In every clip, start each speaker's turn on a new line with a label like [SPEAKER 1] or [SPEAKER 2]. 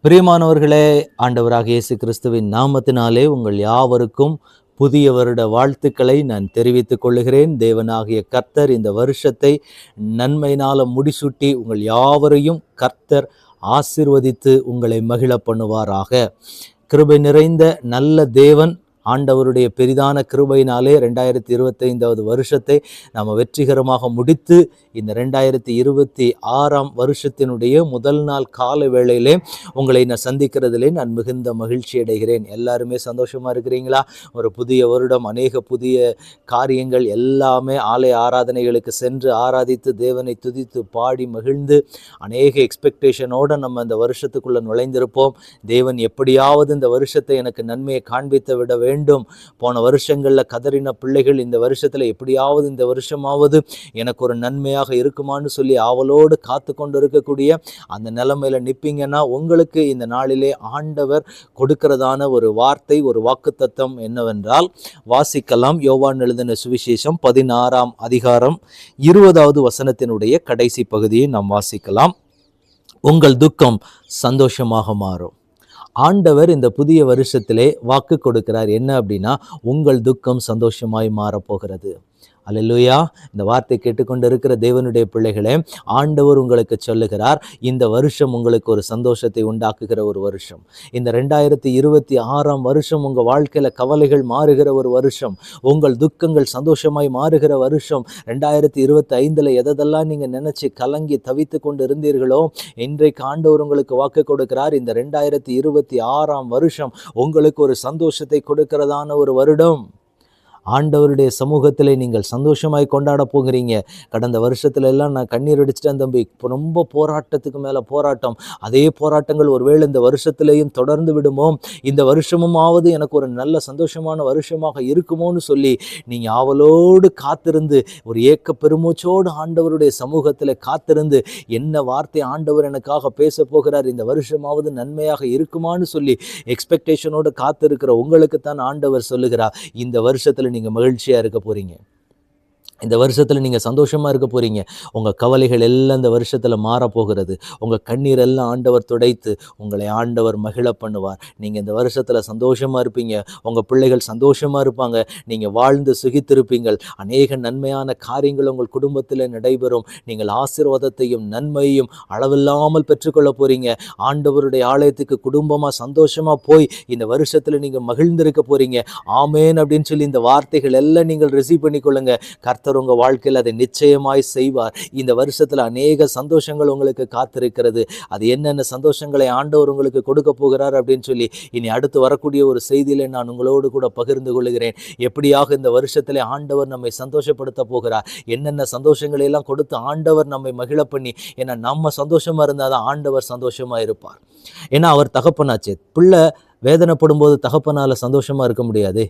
[SPEAKER 1] பிரியமானவர்களே, ஆண்டவராக இயேசு கிறிஸ்துவின் நாமத்தினாலே உங்கள் யாவருக்கும் புதிய வருட வாழ்த்துக்களை நான் தெரிவித்துக் கொள்ளுகிறேன். தேவனாகிய கர்த்தர் இந்த வருஷத்தை நன்மையினால முடிசூட்டி உங்கள் யாவரையும் கர்த்தர் ஆசீர்வதித்து உங்களை மகிழ பண்ணுவாராக. கிருபை நிறைந்த நல்ல தேவன் ஆண்டவருடைய பெரிதான கிருபையினாலே 2025வது வருஷத்தை நாம் வெற்றிகரமாக முடித்து இந்த 2026ஆம் வருஷத்தினுடைய முதல் நாள் கால வேளையிலே உங்களை நான் சந்திக்கிறதிலே நான் மிகுந்த மகிழ்ச்சி அடைகிறேன். எல்லாருமே சந்தோஷமாக இருக்கிறீங்களா? ஒரு புதிய வருடம், அநேக புதிய காரியங்கள் எல்லாமே ஆலய ஆராதனைகளுக்கு சென்று ஆராதித்து தேவனை துதித்து பாடி மகிழ்ந்து அநேக எக்ஸ்பெக்டேஷனோடு நம்ம இந்த வருஷத்துக்குள்ளே நுழைந்திருப்போம். தேவன் எப்படியாவது இந்த வருஷத்தை எனக்கு நன்மையை காண்பித்து விட வேண்டும். போன வருஷங்களில் கதறின பிள்ளைகள் இந்த வருஷத்தில் எப்படியாவது இந்த வருஷமாவது எனக்கு ஒரு நன்மையாக இருக்குமான்னு சொல்லி ஆவலோடு காத்து கொண்டு இருக்கக்கூடிய அந்த நிலைமையில நிற்பீங்கன்னா உங்களுக்கு இந்த நாளிலே ஆண்டவர் கொடுக்கிறதான ஒரு வார்த்தை, ஒரு வாக்குத்தத்தம் என்னவென்றால் வாசிக்கலாம். யோவான் எழுதின சுவிசேஷம் 16ஆம் அதிகாரம் 20வது வசனத்தினுடைய கடைசி பகுதியை நாம் வாசிக்கலாம். உங்கள் துக்கம் சந்தோஷமாக மாறும். ஆண்டவர் இந்த புதிய வருஷத்திலே வாக்கு கொடுக்கிறார். என்ன அப்படின்னா, உங்கள் துக்கம் சந்தோஷமாய் மாறப்போகிறது. அல்லேலூயா. இந்த வார்த்தை கேட்டுக்கொண்டு இருக்கிற தேவனுடைய பிள்ளைகளே, ஆண்டவர் உங்களுக்கு சொல்லுகிறார், இந்த வருஷம் உங்களுக்கு ஒரு சந்தோஷத்தை உண்டாக்குகிற ஒரு வருஷம். இந்த 2026ஆம் வருஷம் உங்கள் வாழ்க்கையில் கவலைகள் மாறுகிற ஒரு வருஷம், உங்கள் துக்கங்கள் சந்தோஷமாய் மாறுகிற வருஷம். 2025 எதெல்லாம் நீங்கள் நினைச்சு கலங்கி தவித்து கொண்டு இருந்தீர்களோ, இன்றைக்கு ஆண்டவர் உங்களுக்கு வாக்கு கொடுக்கிறார். இந்த 2026ஆம் வருஷம் உங்களுக்கு ஒரு சந்தோஷத்தை கொடுக்கிறதான ஒரு வருடம். ஆண்டவருடைய சமூகத்தில் நீங்கள் சந்தோஷமாய் கொண்டாட போகிறீங்க. கடந்த வருஷத்துல எல்லாம் நான் கண்ணீர் அடிச்சிட்டேன் தம்பி, ரொம்ப போராட்டத்துக்கு மேலே போராட்டம். அதே போராட்டங்கள் ஒருவேளை இந்த வருஷத்திலையும் தொடர்ந்து விடுமோ, இந்த வருஷமுமாவது எனக்கு ஒரு நல்ல சந்தோஷமான வருஷமாக இருக்குமோன்னு சொல்லி நீங்கள் ஆவலோடு காத்திருந்து, ஒரு ஏக்க பெருமூச்சோடு ஆண்டவருடைய சமூகத்தில் காத்திருந்து, என்ன வார்த்தை ஆண்டவர் எனக்காக பேச போகிறார், இந்த வருஷமாவது நன்மையாக இருக்குமான்னு சொல்லி எக்ஸ்பெக்டேஷனோடு காத்திருக்கிற உங்களுக்கு தான் ஆண்டவர் சொல்லுகிறார், இந்த வருஷத்தில் நீங்கள் மகிழ்ச்சியாக இருக்க போகிறீங்க. இந்த வருஷத்தில் நீங்கள் சந்தோஷமாக இருக்க போகிறீங்க. உங்கள் கவலைகள் எல்லாம் இந்த வருஷத்தில் மாறப்போகிறது. உங்கள் கண்ணீர் எல்லாம் ஆண்டவர் துடைத்து உங்களை ஆண்டவர் மகிழ பண்ணுவார். நீங்கள் இந்த வருஷத்தில் சந்தோஷமாக இருப்பீங்க. உங்கள் பிள்ளைகள் சந்தோஷமாக இருப்பாங்க. நீங்கள் வாழ்ந்து சுகித்திருப்பீங்கள். அநேக நன்மையான காரியங்கள் உங்கள் குடும்பத்தில் நடைபெறும். நீங்கள் ஆசீர்வாதத்தையும் நன்மையையும் அளவில்லாமல் பெற்றுக்கொள்ள போகிறீங்க. ஆண்டவருடைய ஆலயத்துக்கு குடும்பமாக சந்தோஷமாக போய் இந்த வருஷத்தில் நீங்கள் மகிழ்ந்திருக்க போகிறீங்க. ஆமேன் அப்படின்னு சொல்லி இந்த வார்த்தைகள் எல்லாம் நீங்கள் ரிசீவ் பண்ணிக்கொள்ளுங்க. கர்த்தர் உங்கள் வாழ்க்கையில் அதை நிச்சயமாய் செய்வார். இந்த வருஷத்தில் அநேக சந்தோஷங்கள் உங்களுக்கு காத்திருக்கிறது. அது என்னென்ன சந்தோஷங்களை ஆண்டவர் உங்களுக்கு கொடுக்க போகிறார் அப்படின்னு சொல்லி இனி அடுத்து வரக்கூடிய ஒரு செய்தியில் நான் உங்களோடு கூட பகிர்ந்து கொள்கிறேன். எப்படியாக இந்த வருஷத்தில் ஆண்டவர் நம்மை சந்தோஷப்படுத்த போகிறார், என்னென்ன சந்தோஷங்களை எல்லாம் கொடுத்து ஆண்டவர் நம்மை மகிழ பண்ணி, ஏன்னா நம்ம சந்தோஷமாக இருந்தால் தான் ஆண்டவர் சந்தோஷமாக இருப்பார். ஏன்னா அவர் தகப்பனாச்சு. பிள்ளை வேதனைப்படும் போது தகப்பனால் சந்தோஷமாக இருக்க முடியாது.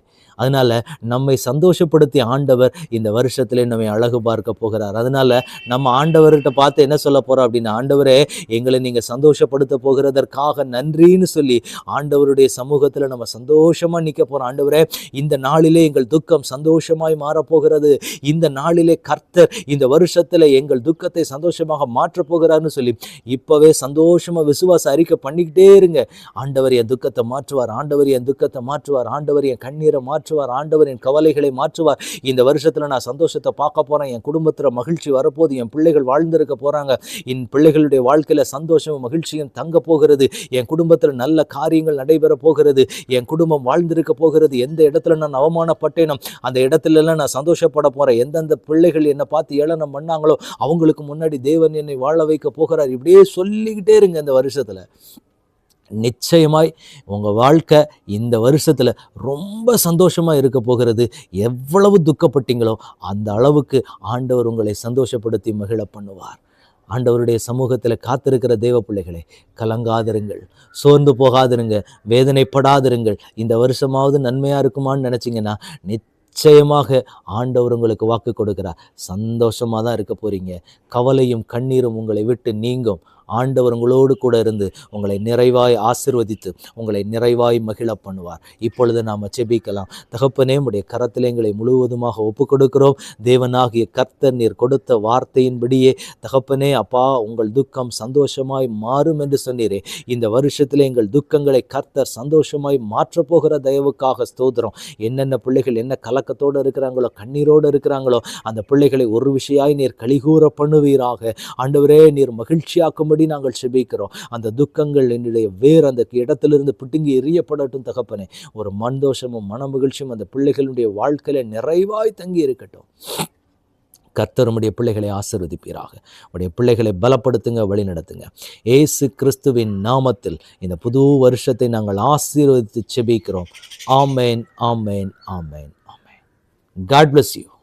[SPEAKER 1] அதனால் நம்மை சந்தோஷப்படுத்தி ஆண்டவர் இந்த வருஷத்திலே நம்மை அழகு பார்க்க போகிறார். அதனால் நம்ம ஆண்டவர்கிட்ட பார்த்து என்ன சொல்ல போகிறோம் அப்படின்னா, ஆண்டவரே எங்களை நீங்கள் சந்தோஷப்படுத்த போகிறதற்காக நன்றின்னு சொல்லி ஆண்டவருடைய சமூகத்தில் நம்ம சந்தோஷமாக நிற்க போகிறோம். ஆண்டவரே, இந்த நாளிலே எங்கள் துக்கம் சந்தோஷமாய் மாறப்போகிறது. இந்த நாளிலே கர்த்தர் இந்த வருஷத்தில் எங்கள் துக்கத்தை சந்தோஷமாக மாற்றப் போகிறார்னு சொல்லி இப்போவே சந்தோஷமாக விசுவாச அறிக்கை பண்ணிக்கிட்டே இருங்க. ஆண்டவர் என் துக்கத்தை மாற்றுவார், ஆண்டவர் என் துக்கத்தை மாற்றுவார், ஆண்டவர் என் கண்ணீரை மாற்றுவார், ஆண்டவர் என் கவலைகளை மாற்றுவார். இந்த வருஷத்துல நான் சந்தோஷத்தை பார்க்க போறேன். என் குடும்பத்துல மகிழ்ச்சி வரப்போகுது. என் பிள்ளைகள் வாழ்ந்திருக்க போறாங்க. என் பிள்ளைகளுடைய வாழ்க்கையில சந்தோஷமும் மகிழ்ச்சியும் தங்க போகிறது. என் குடும்பத்துல நல்ல காரியங்கள் நடைபெற போகிறது. என் குடும்பம் வாழ்ந்திருக்க போகிறது. எந்த இடத்துல நான் அவமானப்பட்டேனோ அந்த இடத்துல எல்லாம் நான் சந்தோஷப்பட போறேன். எந்தெந்த பிள்ளைகள் என்னை பார்த்து ஏளனம் பண்ணாங்களோ அவங்களுக்கு முன்னாடி தேவன் என்னை வாழ வைக்க போகிறார். இப்படியே சொல்லிக்கிட்டே இருங்க. இந்த வருஷத்துல நிச்சயமாய் உங்கள் வாழ்க்கை இந்த வருஷத்தில் ரொம்ப சந்தோஷமாக இருக்க போகிறது. எவ்வளவு துக்கப்பட்டீங்களோ அந்த அளவுக்கு ஆண்டவர் உங்களை சந்தோஷப்படுத்தி மகிழ பண்ணுவார். ஆண்டவருடைய சமூகத்தில் காத்திருக்கிற தேவ பிள்ளைகளை, கலங்காதிருங்கள், சோர்ந்து போகாதிருங்க, வேதனைப்படாதிருங்கள். இந்த வருஷமாவது நன்மையாக இருக்குமான்னு நினச்சிங்கன்னா நிச்சயமாக ஆண்டவர் உங்களுக்கு வாக்கு கொடுக்கிறார். சந்தோஷமாக தான் இருக்க போகிறீங்க. கவலையும் கண்ணீரும் உங்களை விட்டு நீங்கும். ஆண்டவர் உங்களோடு கூட இருந்து உங்களை நிறைவாய் ஆசீர்வதித்து உங்களை நிறைவாய் மகிழ பண்ணுவார். இப்பொழுது நாம் ஜெபிக்கலாம். தகப்பனே, உம்முடைய கரத்திலே எங்களை முழுவதுமாக ஒப்புக் கொடுக்கிறோம். தேவனாகிய கர்த்தர் நீர் கொடுத்த வார்த்தையின்படியே தகப்பனே அப்பா, உங்கள் துக்கம் சந்தோஷமாய் மாறும் என்று சொன்னீரே. இந்த வருஷத்தில் எங்கள் துக்கங்களை கர்த்தர் சந்தோஷமாய் மாற்றப் போகிற தயவுக்காக ஸ்தோத்திரம். என்னென்ன பிள்ளைகள் என்ன கலக்கத்தோடு இருக்கிறாங்களோ, கண்ணீரோடு இருக்கிறாங்களோ, அந்த பிள்ளைகளை ஒரு விஷயாய் நீர் கலிகூற பண்ணுவீராக. ஆண்டவரே, நீர் மகிழ்ச்சியாக்கும்படி நாங்கள் செபிக்கிறோம். அந்த துக்கங்கள் என்னுடைய வேறு அந்த இடத்திலிருந்து பிடுங்கி எறியப்படட்டும் தகப்பனே. ஒரு மந்தோஷமும் மன மகிழ்ச்சியும் அந்த பிள்ளைகளுடைய வாழ்க்கையில நிறைவாய் தங்கி இருக்கட்டும். கர்த்தர் உம்முடைய பிள்ளைகளை ஆசீர்வதிப்பீராக. உம்முடைய பிள்ளைகளை பலப்படுத்துங்க, வழிநடத்துங்க. இயேசு கிறிஸ்துவின் நாமத்தில் இந்த புது வருஷத்தை நாங்கள் ஆசீர்வதித்து செபிக்கிறோம். ஆமேன், ஆமேன், ஆமேன், ஆமேன். God bless you.